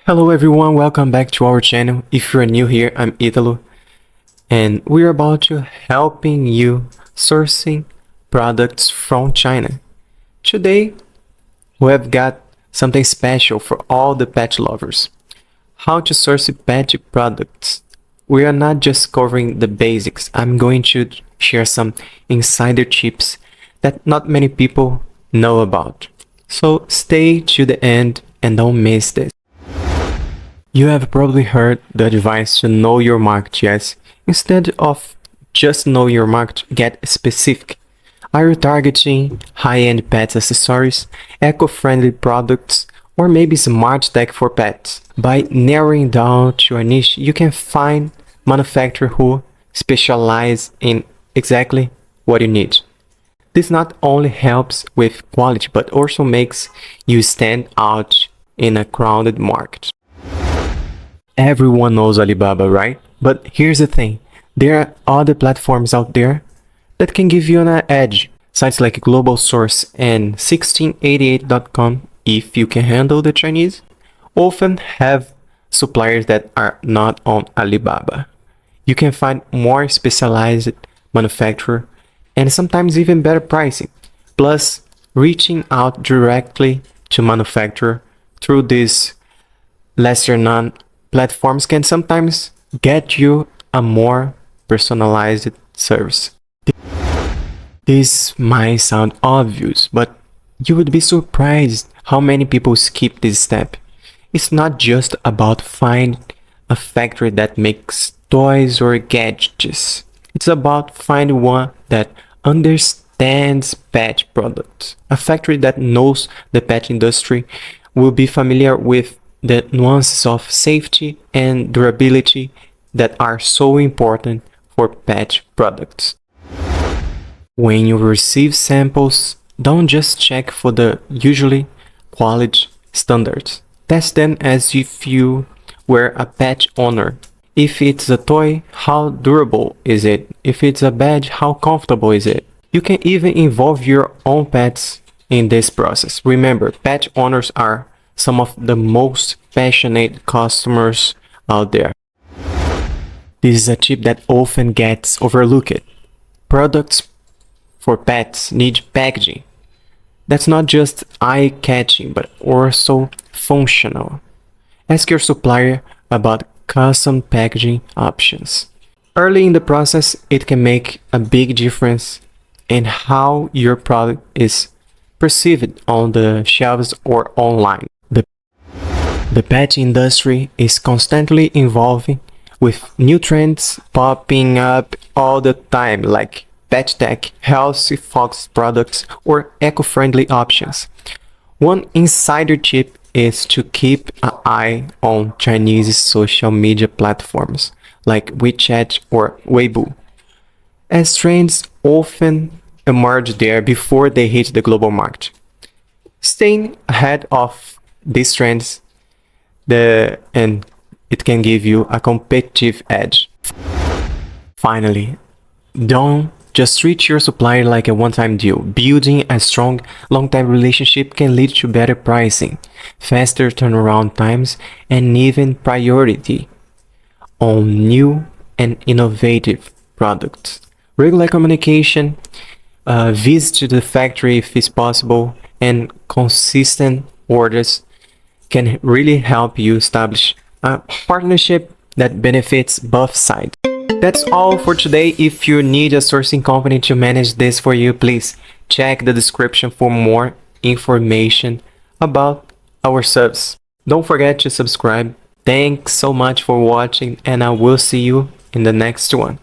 Hello everyone, welcome back to our channel. If you're new here, I'm Italo, and we're about to helping you sourcing products from China. Today, we have got something special for all the pet lovers. How to source pet products. We are not just covering the basics. I'm going to share some insider tips that not many people know about. So stay to the end and don't miss this. You have probably heard the advice to know your market, yes? Instead of just know your market, get specific. Are you targeting high-end pet accessories, eco-friendly products, or maybe smart tech for pets? By narrowing down to a niche, you can find manufacturers who specialize in exactly what you need. This not only helps with quality, but also makes you stand out in a crowded market. Everyone knows Alibaba, right? But here's the thing. There are other platforms out there that can give you an edge. Sites like Global Source and 1688.com, if you can handle the Chinese, often have suppliers that are not on Alibaba. You can find more specialized manufacturer and sometimes even better pricing. Plus, reaching out directly to manufacturer through these lesser known platforms can sometimes get you a more personalized service. This might sound obvious, but you would be surprised how many people skip this step. It's not just about finding a factory that makes toys or gadgets. It's about finding one that understands pet products. A factory that knows the pet industry will be familiar with the nuances of safety and durability that are so important for pet products. When you receive samples, don't just check for the usually quality standards. Test them as if you were a pet owner. If it's a toy, how durable is it? If it's a badge, how comfortable is it? You can even involve your own pets in this process. Remember, pet owners are some of the most passionate customers out there. This is a tip that often gets overlooked. Products for pets need packaging. That's not just eye-catching, but also functional. Ask your supplier about custom packaging options. Early in the process, it can make a big difference in how your product is perceived on the shelves or online. The pet industry is constantly evolving with new trends popping up all the time like pet tech, healthy fox products, or eco-friendly options. One insider tip is to keep an eye on Chinese social media platforms like WeChat or Weibo, as trends often emerge there before they hit the global market. Staying ahead of these trends and it can give you a competitive edge. Finally, don't just treat your supplier like a one-time deal. Building a strong long-term relationship can lead to better pricing, faster turnaround times, and even priority on new and innovative products. Regular communication, visit the factory if it's possible, and consistent orders can really help you establish a partnership that benefits both sides. That's all for today. If you need a sourcing company to manage this for you, please check the description for more information about our service. Don't forget to subscribe. Thanks so much for watching, and I will see you in the next one.